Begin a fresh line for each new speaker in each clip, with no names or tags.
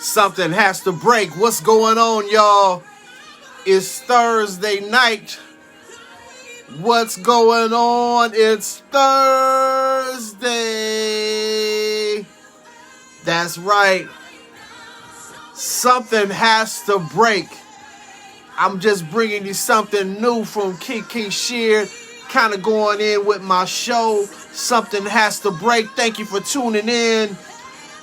Something has to break. What's going on, y'all? It's Thursday night. What's going on? It's Thursday. That's right. Something has to break. I'm just bringing you something new from Kiki Sheard. Kind of going in with my show. Something has to break. Thank you for tuning in.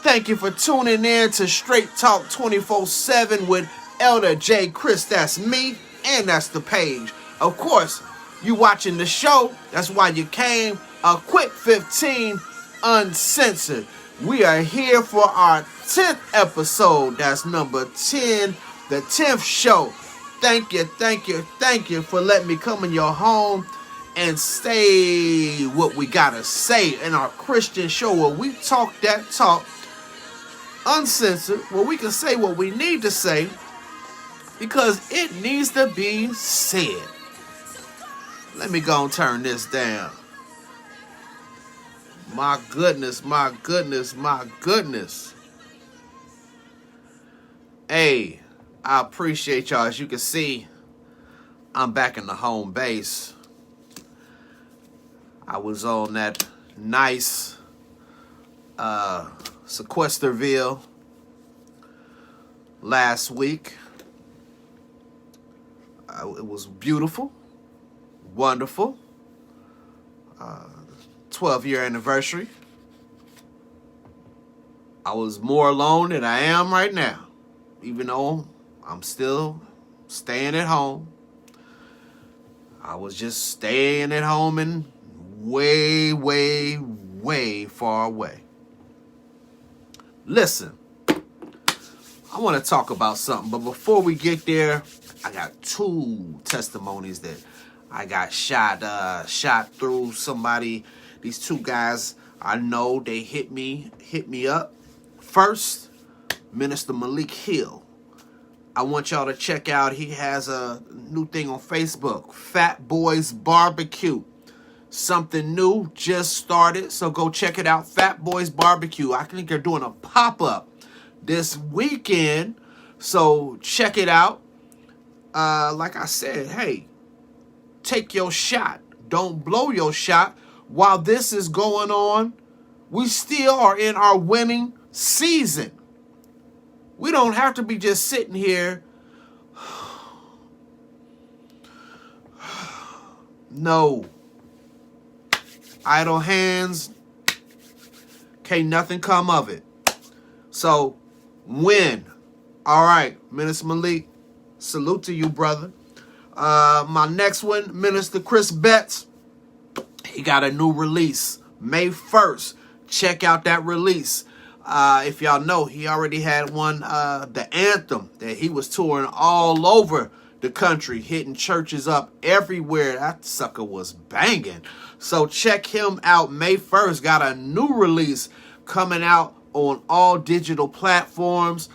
Thank you for tuning in to Straight Talk 24/7 with Elder J. Chris. That's me, and that's the page. Of course, you watching the show. That's why you came. A quick 15 Uncensored. We are here for our 10th episode. That's number 10, the 10th show. Thank you for letting me come in your home and say what we gotta say in our Christian show where we talk that talk uncensored, where we can say what we need to say because it needs to be said. Let me go and turn this down. My goodness. Hey, I appreciate y'all. As you can see, I'm back in the home base. I was on that nice Sequesterville last week. It was beautiful, wonderful. 12-year anniversary. I was more alone than I am right now, even though I'm still staying at home. I was just staying at home and way far away. Listen, I want to talk about something, but before we get there, I got two testimonies that I got shot through somebody. These two guys, I know they hit me up. First, Minister Malik Hill. I want y'all to check out, he has a new thing on Facebook, Fat Boys Barbecue. Something new just started, so go check it out, Fat Boys Barbecue. I think they're doing a pop-up this weekend, so check it out. Like I said, hey, take your shot. Don't blow your shot. While this is going on, we still are in our winning season. We don't have to be just sitting here. No. Idle hands. Can't nothing come of it. So, win. All right, Minister Malik, salute to you, brother. My next one, Minister Chris Betts. He got a new release, May 1st. Check out that release. If y'all know, he already had one, the anthem, that he was touring all over the country, hitting churches up everywhere. That sucker was banging. So check him out. May 1st, got a new release coming out on all digital platforms.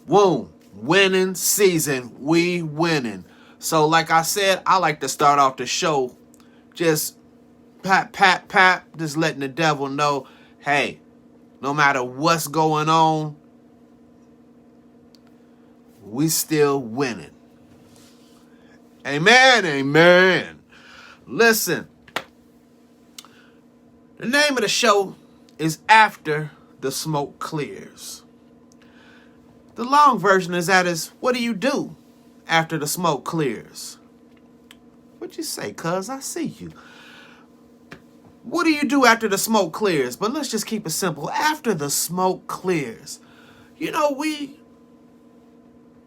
Boom. Winning season. We winning. So like I said, I like to start off the show just pat, just letting the devil know, hey, no matter what's going on, we still winning. Amen. Listen, the name of the show is After the Smoke Clears. The long version is what do you do after the smoke clears? What you say, cuz? I see you. What do you do after the smoke clears? But let's just keep it simple. After the smoke clears, you know, we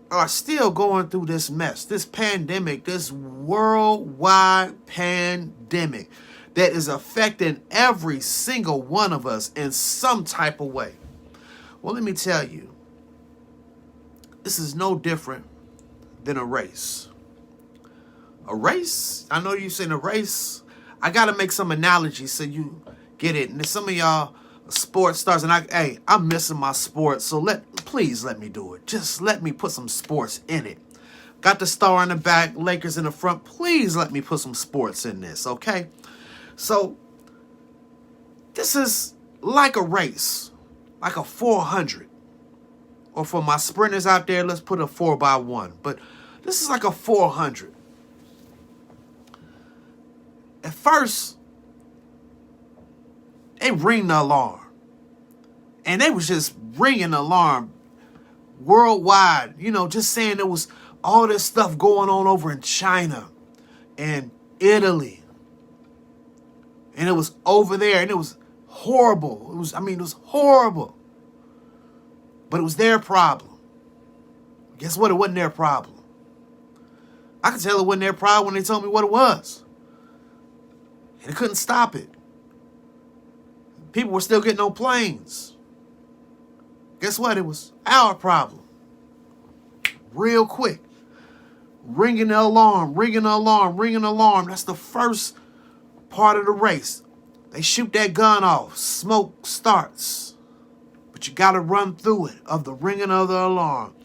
are still going through this mess, this pandemic, this worldwide pandemic that is affecting every single one of us in some type of way. Well, let me tell you, this is no different than a race. A race? I know you've seen a race. I got to make some analogies so you get it. And some of y'all sports stars, and I'm missing my sports, so please let me do it. Just let me put some sports in it. Got the star in the back, Lakers in the front. Please let me put some sports in this, okay? So, this is like a race, like a 400 Or for my sprinters out there, let's put a 4x1. But this is like a 400. At first, they ring the alarm. And they was just ringing the alarm worldwide. You know, just saying there was all this stuff going on over in China and Italy. And it was over there, and it was horrible. It was horrible. But it was their problem. Guess what? It wasn't their problem. I could tell it wasn't their problem when they told me what it was. And they couldn't stop it. People were still getting on planes. Guess what? It was our problem. Real quick. Ringing the alarm, ringing the alarm, ringing the alarm. That's the first part of the race. They shoot that gun off. Smoke starts. But you got to run through it of the ringing of the alarm.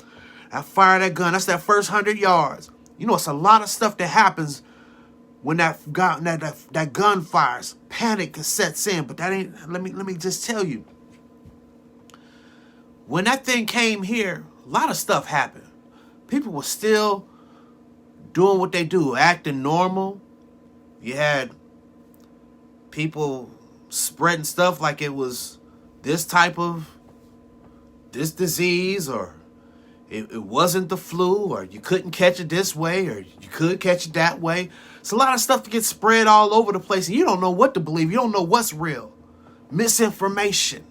I fire that gun. That's that first 100 yards. You know, it's a lot of stuff that happens when that gun fires. Panic sets in. But that ain't. Let me just tell you. When that thing came here, a lot of stuff happened. People were still doing what they do, acting normal. You had people spreading stuff like it was this disease, or it wasn't the flu, or you couldn't catch it this way, or you could catch it that way. It's a lot of stuff that gets spread all over the place, and you don't know what to believe. You don't know what's real. Misinformation.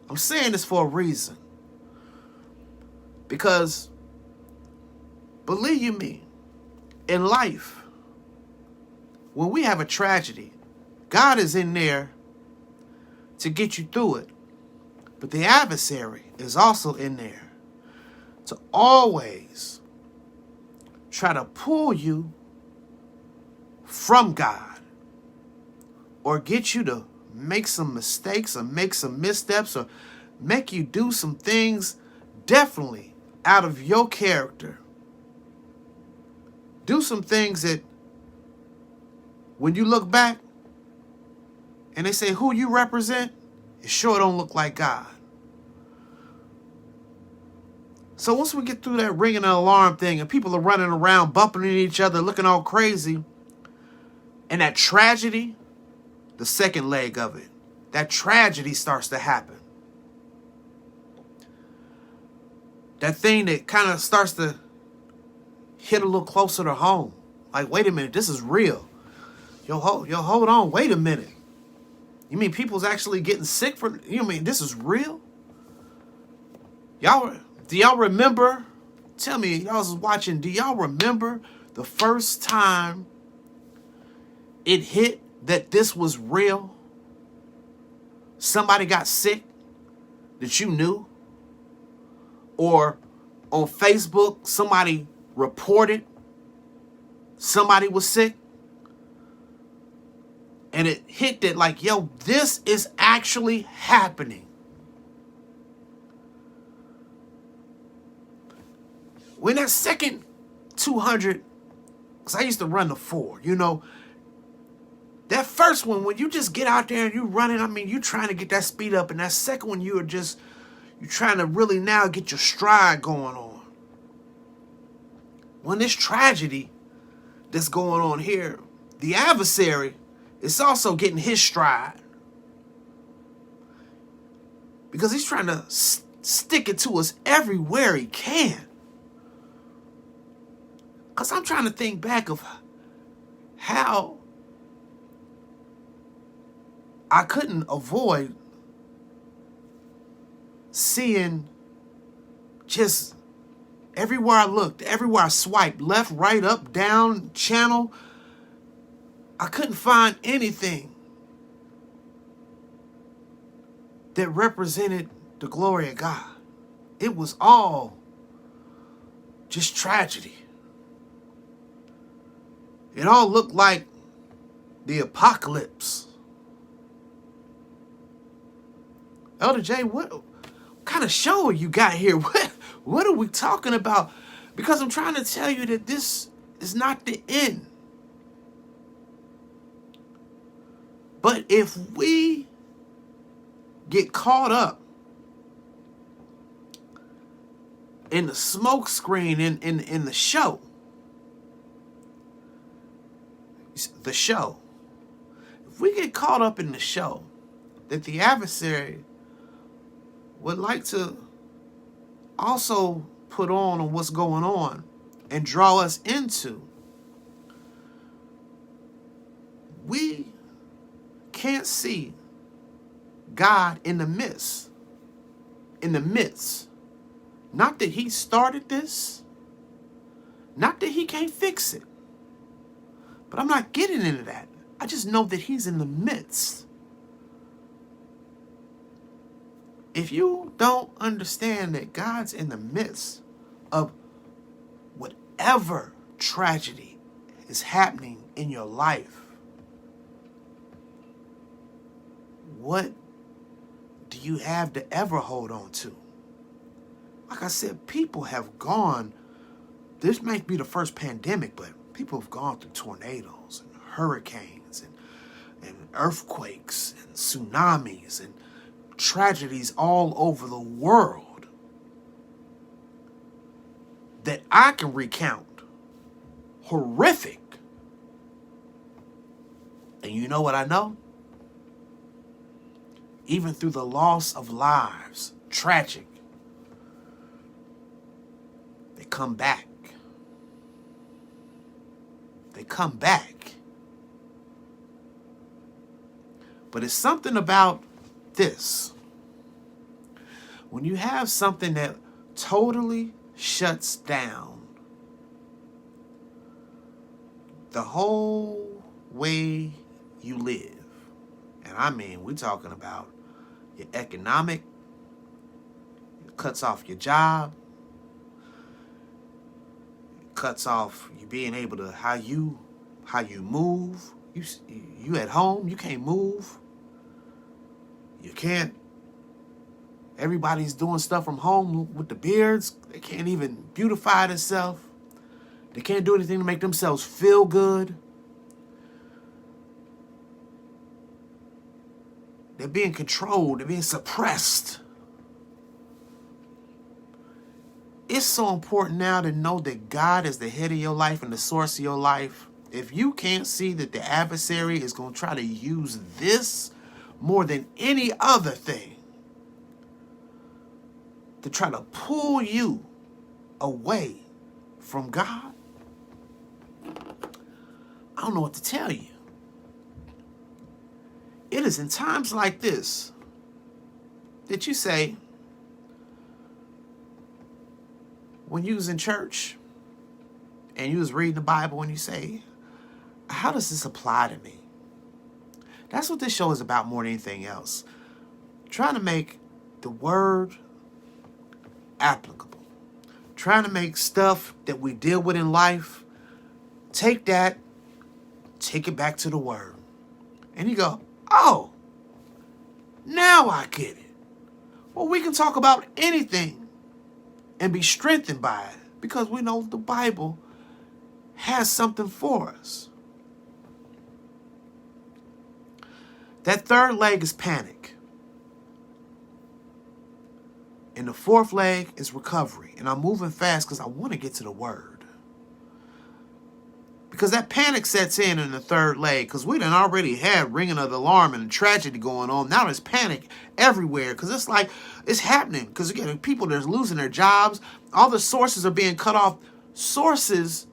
I'm saying this for a reason. Because, believe you me, in life, when we have a tragedy, God is in there to get you through it. But the adversary is also in there to always try to pull you from God, or get you to make some mistakes, or make some missteps, or make you do some things definitely out of your character. Do some things that when you look back and they say who you represent, it sure don't look like God. So once we get through that ringing an alarm thing and people are running around bumping into each other, looking all crazy, and that tragedy, the second leg of it, that tragedy starts to happen. That thing that kind of starts to hit a little closer to home. Like, wait a minute, this is real. Yo, hold on, wait a minute. You mean people's actually getting sick from, you mean this is real? Do y'all remember, tell me, y'all was watching, do y'all remember the first time it hit that this was real? Somebody got sick that you knew? Or on Facebook, somebody reported somebody was sick? And it hit that like, yo, this is actually happening. When that second 200, because I used to run the 4, you know, that first one, when you just get out there and you running, I mean, you trying to get that speed up. And that second one, you're trying to really now get your stride going on. When this tragedy that's going on here, the adversary is also getting his stride. Because he's trying to stick it to us everywhere he can. Because I'm trying to think back of how I couldn't avoid seeing just everywhere I looked, everywhere I swiped, left, right, up, down, channel, I couldn't find anything that represented the glory of God. It was all just tragedy. It all looked like the apocalypse. Elder J, what kind of show you got here? What are we talking about? Because I'm trying to tell you that this is not the end. But if we get caught up in the smoke screen, in the show. The show. If we get caught up in the show that the adversary would like to also put on what's going on and draw us into, we can't see God in the midst. In the midst. Not that he started this. Not that he can't fix it. But I'm not getting into that. I just know that he's in the midst. If you don't understand that God's in the midst of whatever tragedy is happening in your life, what do you have to ever hold on to? Like I said, people have gone, this might be the first pandemic, but people have gone through tornadoes and hurricanes and earthquakes and tsunamis and tragedies all over the world that I can recount. Horrific. And you know what I know? Even through the loss of lives, tragic, they come back. They come back. But it's something about this. When you have something that totally shuts down the whole way you live, and I mean, we're talking about your economic, it cuts off your job, it cuts off you being able to how you move. You at home, you can't move. You can't. Everybody's doing stuff from home with the beards. They can't even beautify themselves. They can't do anything to make themselves feel good. They're being controlled. They're being suppressed. It's so important now to know that God is the head of your life and the source of your life. If you can't see that the adversary is going to try to use this more than any other thing to try to pull you away from God, I don't know what to tell you. It is in times like this that you say, when you was in church and you was reading the Bible and you say, how does this apply to me? That's what this show is about more than anything else. Trying to make the word applicable. Trying to make stuff that we deal with in life, take that, take it back to the word. And you go, oh, now I get it. Well, we can talk about anything and be strengthened by it because we know the Bible has something for us. That third leg is panic. And the fourth leg is recovery. And I'm moving fast because I want to get to the word. Because that panic sets in the third leg. Because we done already had ringing of the alarm and a tragedy going on. Now there's panic everywhere. Because it's like, it's happening. Because again, people are losing their jobs. All the sources are being cut off. Sources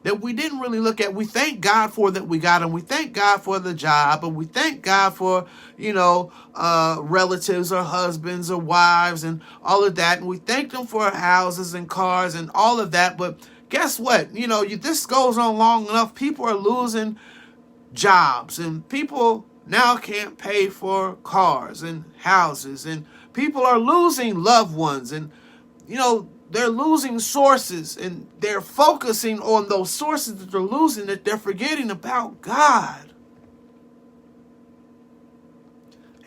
that we didn't really look at. We thank God for that we got them. We thank God for the job. And we thank God for, relatives or husbands or wives and all of that. And we thank them for houses and cars and all of that. But guess what? This goes on long enough. People are losing jobs and people now can't pay for cars and houses. And people are losing loved ones and, they're losing sources and they're focusing on those sources that they're losing, that they're forgetting about God.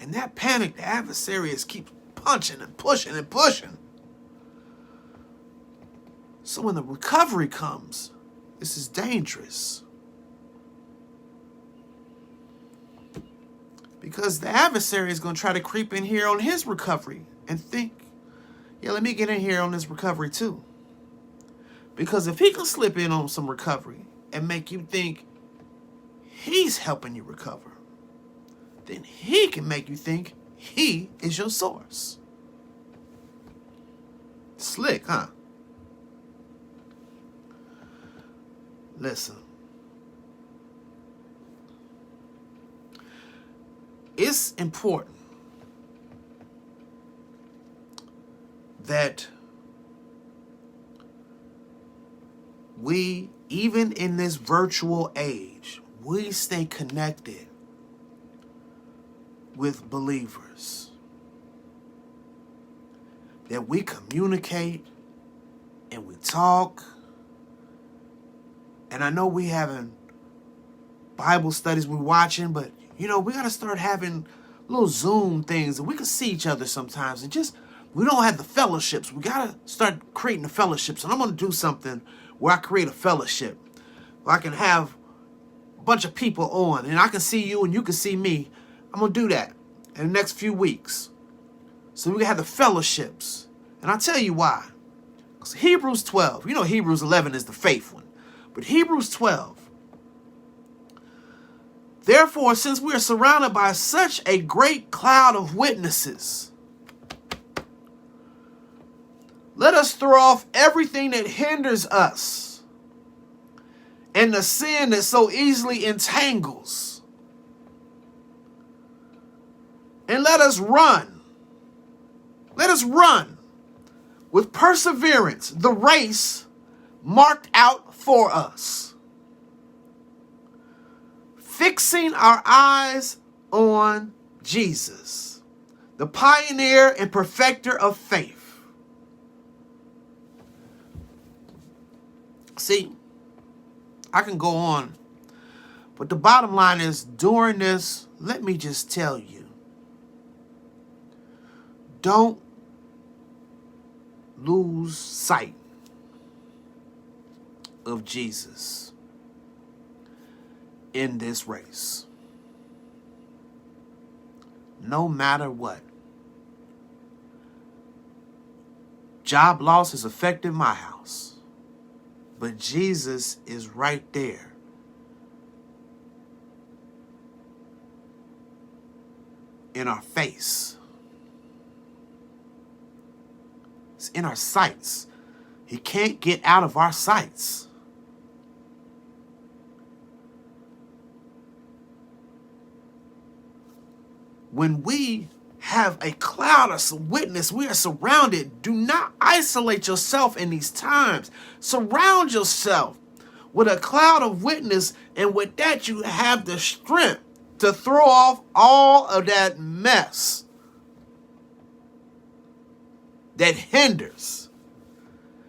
And that panic, the adversary keeps punching and pushing and pushing. So when the recovery comes, this is dangerous. Because the adversary is going to try to creep in here on his recovery and think yeah, let me get in here on this recovery too. Because if he can slip in on some recovery and make you think he's helping you recover, then he can make you think he is your source. Slick, huh? Listen. It's important that we, even in this virtual age, we stay connected with believers. That we communicate and we talk. And I know we having Bible studies we're watching, but we got to start having little Zoom things and we can see each other sometimes. And we don't have the fellowships. We got to start creating the fellowships. And I'm going to do something where I create a fellowship. Where I can have a bunch of people on and I can see you and you can see me. I'm going to do that in the next few weeks. So we can have the fellowships. And I'll tell you why. Because Hebrews 12, Hebrews 11 is the faith one. But Hebrews 12. Therefore, since we are surrounded by such a great cloud of witnesses, let us throw off everything that hinders us and the sin that so easily entangles. And let us run. Let us run with perseverance the race marked out for us, fixing our eyes on Jesus, the pioneer and perfecter of faith. See, I can go on, but the bottom line is, during this, let me just tell you, don't lose sight of Jesus in this race. No matter what. Job loss has affected my house, but Jesus is right there. In our face. It's in our sights. He can't get out of our sights. When we have a cloud of witness, we are surrounded. Do not isolate yourself in these times. Surround yourself with a cloud of witness, and with that you have the strength to throw off all of that mess that hinders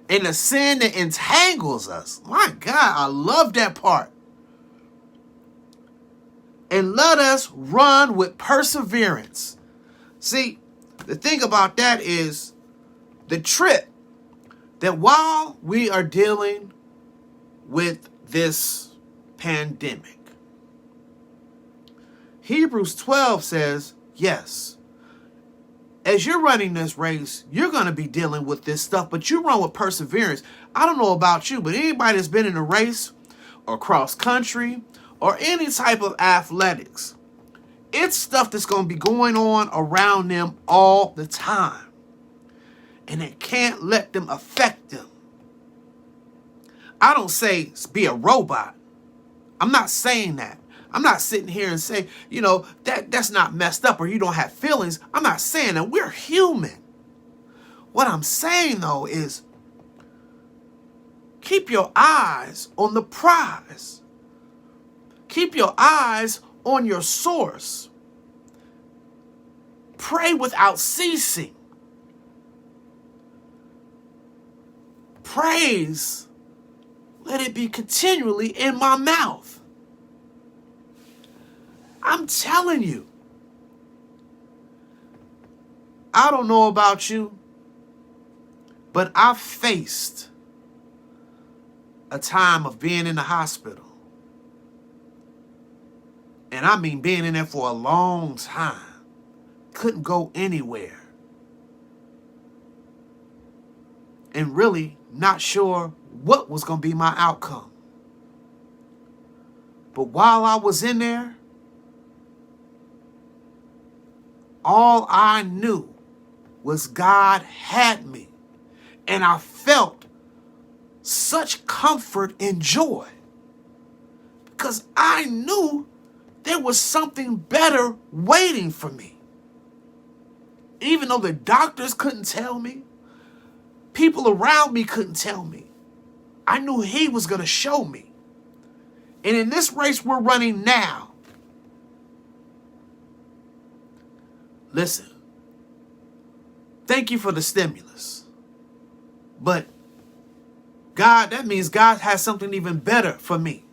and the sin that entangles us. My God, I love that part. And let us run with perseverance. See, the thing about that is the trip that while we are dealing with this pandemic, Hebrews 12 says, yes, as you're running this race, you're going to be dealing with this stuff, but you run with perseverance. I don't know about you, but anybody that's been in a race or cross country or any type of athletics, it's stuff that's going to be going on around them all the time. And it can't let them affect them. I don't say be a robot. I'm not saying that. I'm not sitting here and saying, that's not messed up or you don't have feelings. I'm not saying that. We're human. What I'm saying, though, is keep your eyes on the prize. Keep your eyes on your source. Pray without ceasing. Praise, let it be continually in my mouth. I'm telling you. I don't know about you, but I faced a time of being in the hospital. And I mean being in there for a long time. Couldn't go anywhere. and really not sure what was going to be my outcome. But while I was in there, all I knew was God had me. And I felt such comfort and joy because I knew there was something better waiting for me. Even though the doctors couldn't tell me, people around me couldn't tell me, I knew he was going to show me. And in this race we're running now, listen, thank you for the stimulus. But God, that means God has something even better for me.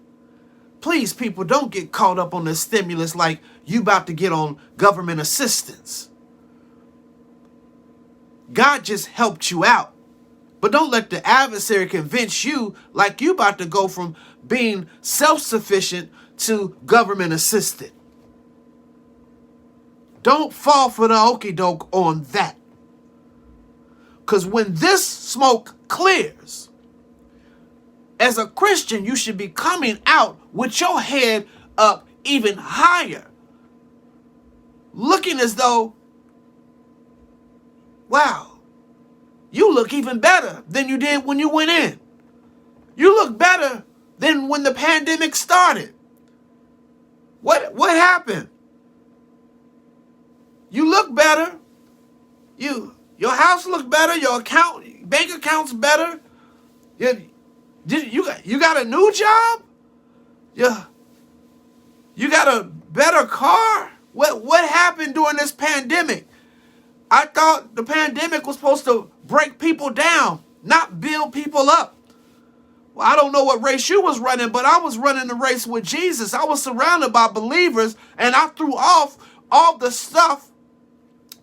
Please, people, don't get caught up on the stimulus like you about to get on government assistance. God just helped you out. But don't let the adversary convince you like you about to go from being self-sufficient to government assisted. Don't fall for the okie doke on that. Because when this smoke clears, as a Christian, you should be coming out with your head up even higher. Looking as though, wow, you look even better than you did when you went in. You look better than when the pandemic started. What happened? You look better. Your house look better. Your bank account's better. You got a new job? Yeah. You got a better car? What happened during this pandemic? I thought the pandemic was supposed to break people down, not build people up. Well, I don't know what race you was running, but I was running the race with Jesus. I was surrounded by believers, and I threw off all the stuff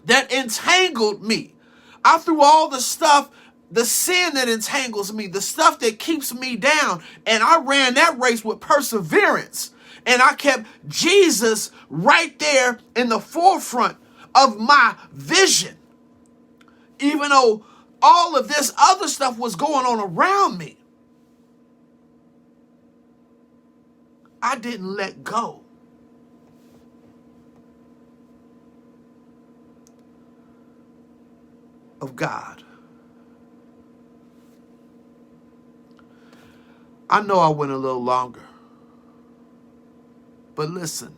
that entangled me. I threw all the stuff, the sin that entangles me, the stuff that keeps me down, and I ran that race with perseverance. And I kept Jesus right there in the forefront of my vision. Even though all of this other stuff was going on around me, I didn't let go. Of God. I know I went a little longer. But listen,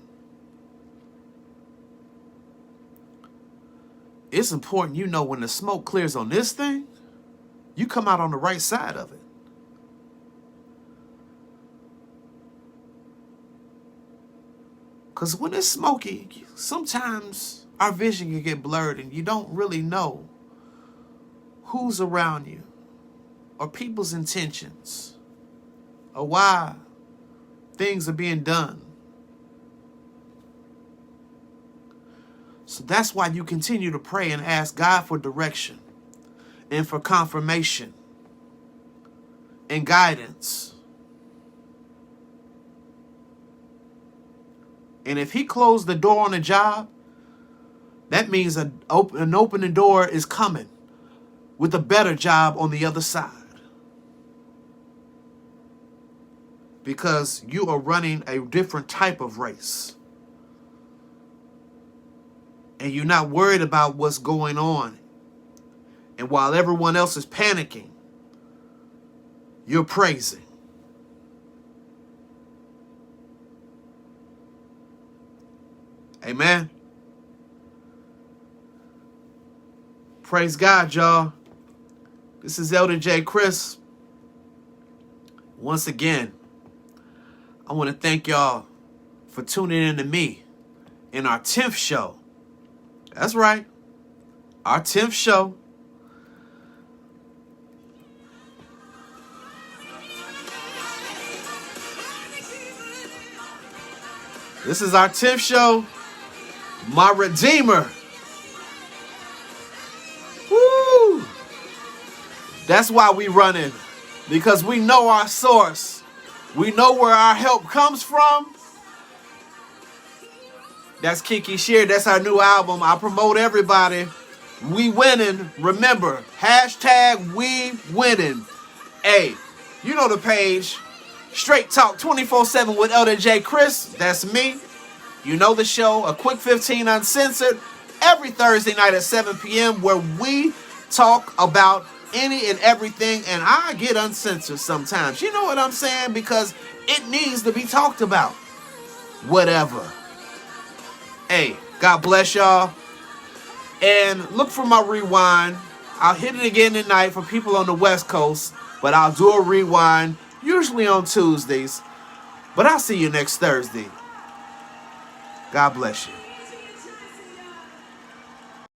it's important you know when the smoke clears on this thing, you come out on the right side of it. Because when it's smoky, sometimes our vision can get blurred and you don't really know who's around you or people's intentions or why things are being done. So that's why you continue to pray and ask God for direction and for confirmation and guidance. And if he closed the door on a job, that means an opening door is coming with a better job on the other side. Because you are running a different type of race. And you're not worried about what's going on. And while everyone else is panicking, you're praising. Amen. Praise God, y'all. This is Elder J. Chris. Once again, I want to thank y'all for tuning in to me in our 10th show. That's right. Our 10th show. This is our 10th show. My Redeemer. Woo! That's why we running. Because we know our source. We know where our help comes from. That's Kiki Shear. That's our new album. I promote everybody. We winning. Remember, hashtag we winning. Hey, you know the page. Straight Talk 24/7 with Elder J. Chris. That's me. You know the show, A Quick 15 Uncensored, every Thursday night at 7 p.m. where we talk about any and everything, and I get uncensored sometimes. You know what I'm saying? Because it needs to be talked about. Whatever. Hey, God bless y'all. And look for my rewind. I'll hit it again tonight for people on the West Coast, but I'll do a rewind, usually on Tuesdays. But I'll see you next Thursday. God bless you.